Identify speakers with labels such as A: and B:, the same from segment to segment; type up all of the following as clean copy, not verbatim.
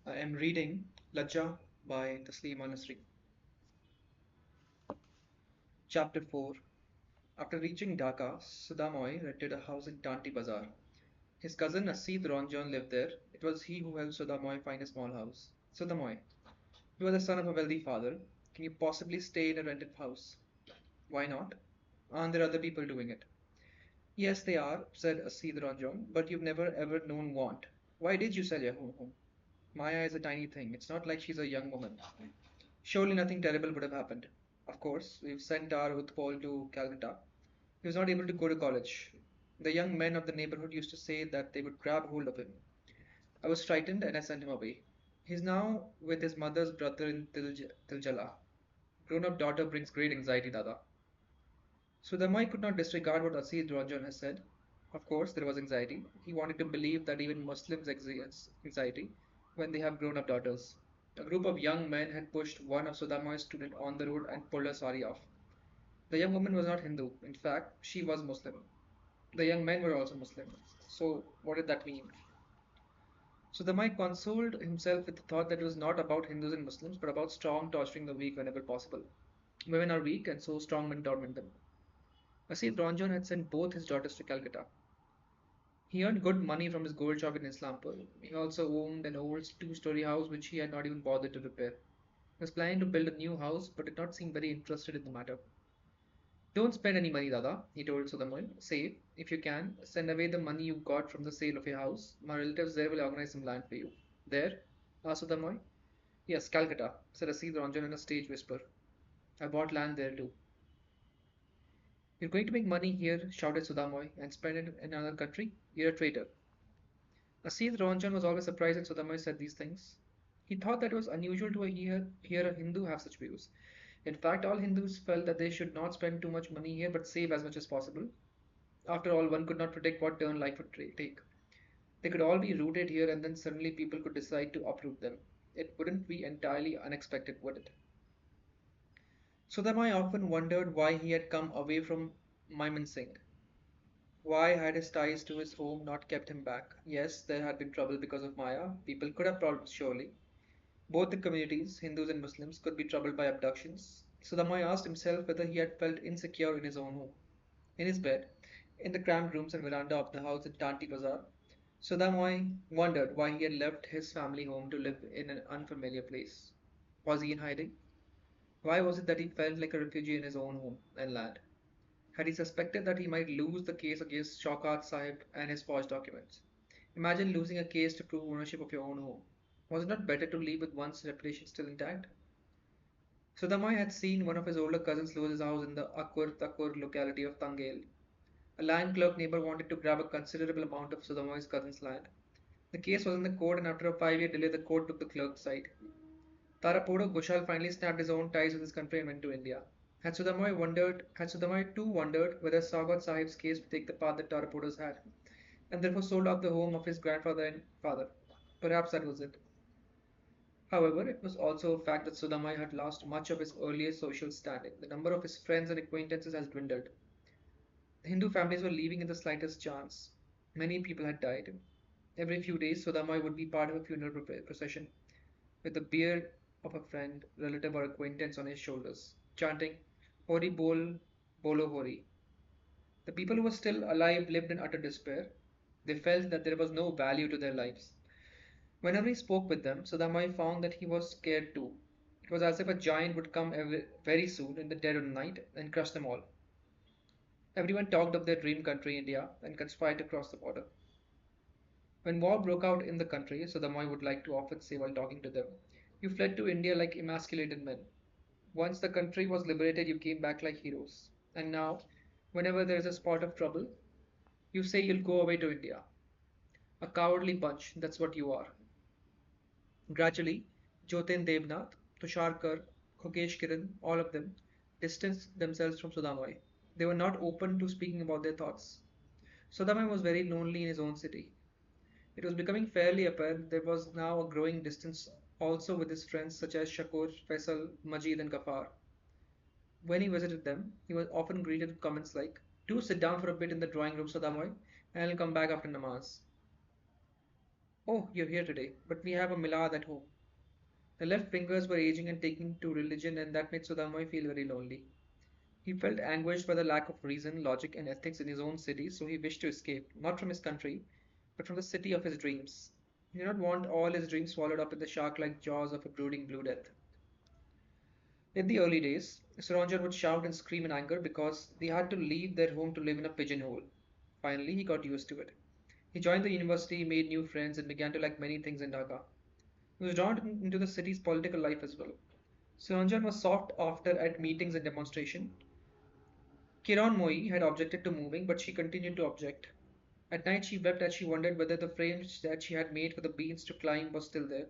A: I am reading Lajja by Taslima Nasrin. Chapter 4. After reaching Dhaka, Sudamoy rented a house in Tanti Bazar. His cousin Asid Ranjan lived there. It was he who helped Sudamoy find a small house. Sudamoy, you are the son of a wealthy father. Can you possibly stay in a rented house? Why not? Aren't there other people doing it? Yes, they are, said Asid Ranjan, but you've never ever known want. Why did you sell your home? Maya is a tiny thing. It's not like she's a young woman. Surely nothing terrible would have happened. Of course, we've sent our Utpal to Calcutta. He was not able to go to college. The young men of the neighborhood used to say that they would grab hold of him. I was frightened and I sent him away. He's now with his mother's brother in Tiljala. Grown up daughter brings great anxiety, Dada. So the Mai could not disregard what Asid Ranjan has said. Of course, there was anxiety. He wanted to believe that even Muslims experience anxiety when they have grown up daughters. A group of young men had pushed one of Sudama's students on the road and pulled her sari off. The young woman was not Hindu. In fact, she was Muslim. The young men were also Muslim. So, what did that mean? So, the Mai consoled himself with the thought that it was not about Hindus and Muslims, but about strong torturing the weak whenever possible. Women are weak, and so strong men torment them. Asid Ranjan had sent both his daughters to Calcutta. He earned good money from his gold shop in Islampur. He also owned an old two-story house which he had not even bothered to repair. He was planning to build a new house, but did not seem very interested in the matter. Don't spend any money, Dada, he told Sudamoy. Save, if you can, send away the money you got from the sale of your house. My relatives there will organize some land for you. There? Asked Sudamoy. Yes, Calcutta, said Asid Ranjan in a stage whisper. I bought land there too. You're going to make money here, shouted Sudamoy, and spend it in another country? You're a traitor. Asid Ranjan was always surprised that Sudamoy said these things. He thought that it was unusual to hear a Hindu have such views. In fact, all Hindus felt that they should not spend too much money here but save as much as possible. After all, one could not predict what turn life would take. They could all be rooted here and then suddenly people could decide to uproot them. It wouldn't be entirely unexpected, would it? Sudamai often wondered why he had come away from Mymensingh. Why had his ties to his home not kept him back? Yes, there had been trouble because of Maya. People could have problems, surely. Both the communities, Hindus and Muslims, could be troubled by abductions. Sudamai asked himself whether he had felt insecure in his own home. In his bed, in the cramped rooms and veranda of the house in Tanti Bazaar, Sudamai wondered why he had left his family home to live in an unfamiliar place. Was he in hiding? Why was it that he felt like a refugee in his own home and land? Had he suspected that he might lose the case against Shaukat Sahib and his forged documents? Imagine losing a case to prove ownership of your own home. Was it not better to leave with one's reputation still intact? Sudamai had seen one of his older cousins lose his house in the Akur Takur locality of Tangel. A land clerk neighbor wanted to grab a considerable amount of Sudamai's cousin's land. The case was in the court, and after a 5 year delay, the court took the clerk's side. Tarapodo Ghoshal finally snapped his own ties with his country and went to India. Had Sudamai too wondered whether Saugat Sahib's case would take the path that Tarapodo's had, and therefore sold off the home of his grandfather and father. Perhaps that was it. However, it was also a fact that Sudamai had lost much of his earlier social standing. The number of his friends and acquaintances has dwindled. The Hindu families were leaving in the slightest chance. Many people had died. Every few days, Sudamai would be part of a funeral procession, with the beard of a friend, relative, or acquaintance on his shoulders, chanting Hori Bol, Bolo Hori. The people who were still alive lived in utter despair. They felt that there was no value to their lives. Whenever he spoke with them, Sudamai found that he was scared too. It was as if a giant would come very soon in the dead of the night and crush them all. Everyone talked of their dream country, India, and conspired to cross the border. When war broke out in the country, Sudamai would like to often say while talking to them, you fled to India like emasculated men. Once the country was liberated, you came back like heroes. And now, whenever there is a spot of trouble, you say you'll go away to India. A cowardly bunch, that's what you are. Gradually, Jotin Devnath, Tusharkar, Kokesh Kiran, all of them, distanced themselves from Sudamai. They were not open to speaking about their thoughts. Sudamai was very lonely in his own city. It was becoming fairly apparent there was now a growing distance also with his friends such as Shakur, Faisal, Majid, and Gafar. When he visited them, he was often greeted with comments like, do sit down for a bit in the drawing room, Sadamoy, and I'll come back after namaz. Oh, you're here today, but we have a Milad at home. The left fingers were aging and taking to religion, and that made Sudamoy feel very lonely. He felt anguished by the lack of reason, logic, and ethics in his own city, so he wished to escape, not from his country, but from the city of his dreams. He did not want all his dreams swallowed up in the shark like jaws of a brooding blue death. In the early days, Suranjan would shout and scream in anger because they had to leave their home to live in a pigeonhole. Finally, he got used to it. He joined the university, made new friends, and began to like many things in Dhaka. He was drawn into the city's political life as well. Suranjan was sought after at meetings and demonstrations. Kiran Moi had objected to moving, but she continued to object. At night she wept as she wondered whether the frames that she had made for the beans to climb was still there.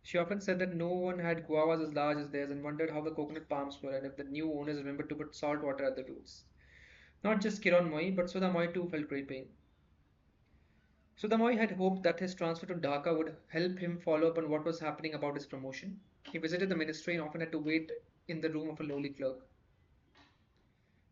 A: She often said that no one had guavas as large as theirs and wondered how the coconut palms were and if the new owners remembered to put salt water at the roots. Not just Kiran Moi, but Sudha Moi too felt great pain. Sudha Moi had hoped that his transfer to Dhaka would help him follow up on what was happening about his promotion. He visited the ministry and often had to wait in the room of a lowly clerk.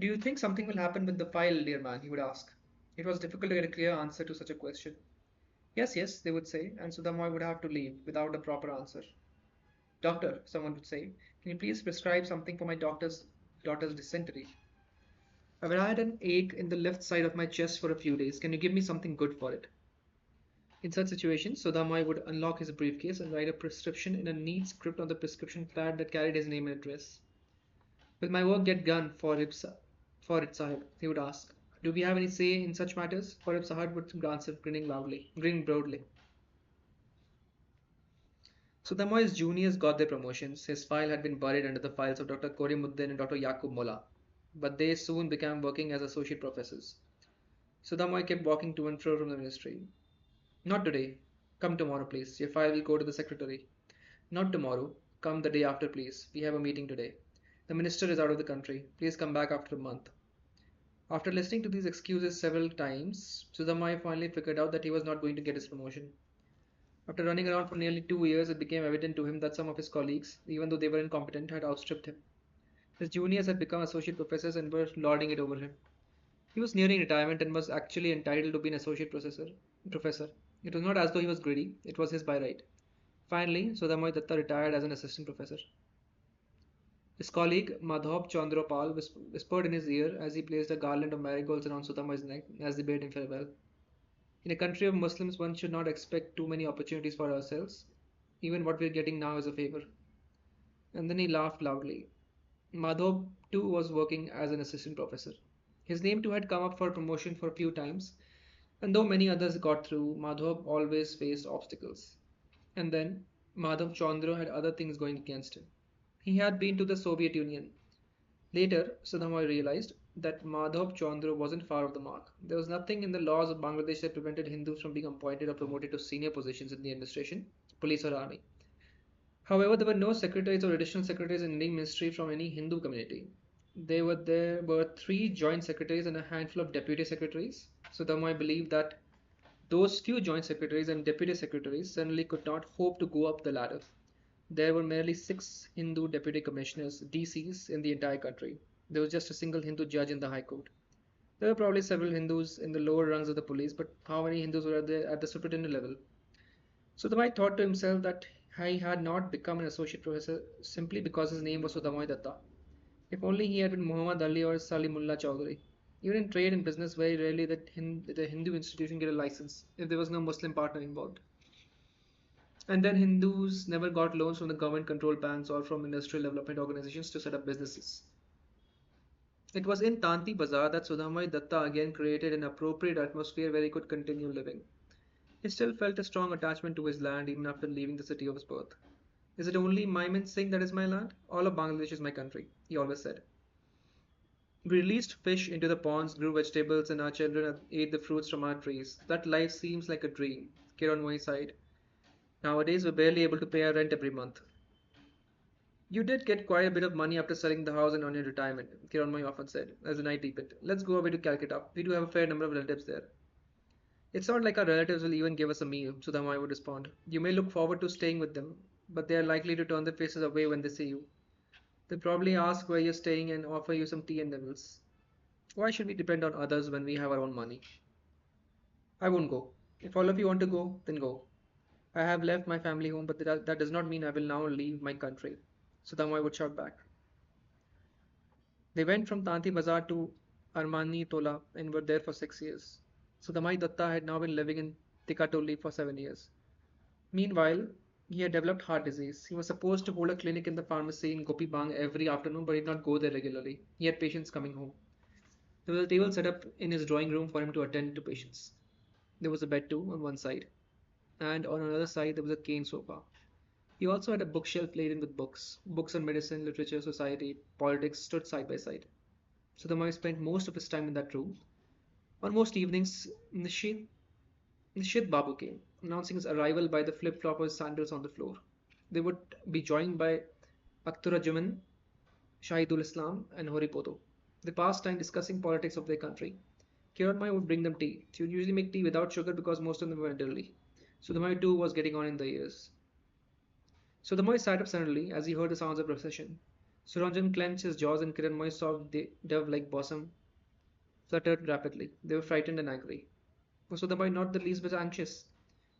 A: Do you think something will happen with the file, dear man? He would ask. It was difficult to get a clear answer to such a question. Yes, yes, they would say, and Sudhamoy would have to leave without a proper answer. Doctor, someone would say, can you please prescribe something for my daughter's dysentery? I've had an ache in the left side of my chest for a few days. Can you give me something good for it? In such situations, Sudhamoy would unlock his briefcase and write a prescription in a neat script on the prescription pad that carried his name and address. Will my work get done for it, Sahib? He would ask. Do we have any say in such matters? Farib Sahib would answer, grinning broadly. Sudamoy's juniors got their promotions. His file had been buried under the files of Dr. Korimuddin and Dr. Yaqub Mullah, but they soon began working as associate professors. Sudamoy kept walking to and fro from the ministry. Not today. Come tomorrow, please. Your file will go to the secretary. Not tomorrow. Come the day after, please. We have a meeting today. The minister is out of the country. Please come back after a month. After listening to these excuses several times, Sudamai finally figured out that he was not going to get his promotion. After running around for nearly 2 years, it became evident to him that some of his colleagues, even though they were incompetent, had outstripped him. His juniors had become associate professors and were lording it over him. He was nearing retirement and was actually entitled to be an professor. It was not as though he was greedy, it was his by right. Finally, Sudhamoy Datta retired as an assistant professor. His colleague Madhav Chandropal whispered in his ear as he placed a garland of marigolds around Sudhamoy's neck as they bade him farewell. In a country of Muslims, one should not expect too many opportunities for ourselves. Even what we are getting now is a favor. And then he laughed loudly. Madhav too was working as an assistant professor. His name too had come up for promotion for a few times, and though many others got through, Madhav always faced obstacles. And then Madhav Chandra had other things going against him. He had been to the Soviet Union. Later, Sudhamoy realized that Madhav Chandra wasn't far off the mark. There was nothing in the laws of Bangladesh that prevented Hindus from being appointed or promoted to senior positions in the administration, police or army. However, there were no secretaries or additional secretaries in any ministry from any Hindu community. There were three joint secretaries and a handful of deputy secretaries. Sudhamoy believed that those few joint secretaries and deputy secretaries certainly could not hope to go up the ladder. There were merely six Hindu deputy commissioners, DCs, in the entire country. There was just a single Hindu judge in the High Court. There were probably several Hindus in the lower rungs of the police, but how many Hindus were there at the superintendent level? Sudhamai thought to himself that he had not become an associate professor simply because his name was Sudhamai Datta. If only he had been Muhammad Ali or Salimullah Chowdhury. Even in trade and business, very rarely did a Hindu institution get a license if there was no Muslim partner involved. And then Hindus never got loans from the government controlled banks or from industrial development organizations to set up businesses. It was in Tanti Bazaar that Sudhamai Datta again created an appropriate atmosphere where he could continue living. He still felt a strong attachment to his land even after leaving the city of his birth. Is it only Maiman Singh that is my land? All of Bangladesh is my country, he always said. We released fish into the ponds, grew vegetables, and our children ate the fruits from our trees. That life seems like a dream, Kiranmoi sighed. Nowadays, we're barely able to pay our rent every month. You did get quite a bit of money after selling the house and on your retirement, Kiranmoi often said, as the night deepened. Let's go away to Calcutta. We do have a fair number of relatives there. It's not like our relatives will even give us a meal, Sudhamai would respond. You may look forward to staying with them, but they are likely to turn their faces away when they see you. They'll probably ask where you're staying and offer you some tea and nibbles. Why should we depend on others when we have our own money? I won't go. If all of you want to go, then go. I have left my family home, but that does not mean I will now leave my country. Sudamai would shout back. They went from Tanti Bazaar to Armani Tola and were there for 6 years. Sudamai Datta had now been living in Tikatoli for 7 years. Meanwhile, he had developed heart disease. He was supposed to hold a clinic in the pharmacy in Gopi Bang every afternoon, but he did not go there regularly. He had patients coming home. There was a table set up in his drawing room for him to attend to patients. There was a bed too on one side, and on another side there was a cane sofa. He also had a bookshelf laden with books. Books on medicine, literature, society, politics stood side by side. Sudamai spent most of his time in that room. On most evenings, Nishit Babu came, announcing his arrival by the flip-flop of his sandals on the floor. They would be joined by Akhtaruজ্জামান, Shahidul Islam, and Horipoto. They passed time discussing politics of their country. Kiranmai would bring them tea. She would usually make tea without sugar because most of them were elderly. Sudamai too was getting on in the years. Sudamai sat up suddenly as he heard the sounds of procession. Suranjan clenched his jaws and Kiranmai's soft dove-like bosom fluttered rapidly. They were frightened and angry. Was Sudamai not the least bit anxious?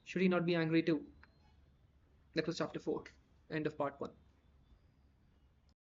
A: Should he not be angry too? That was chapter 4. End of part 1.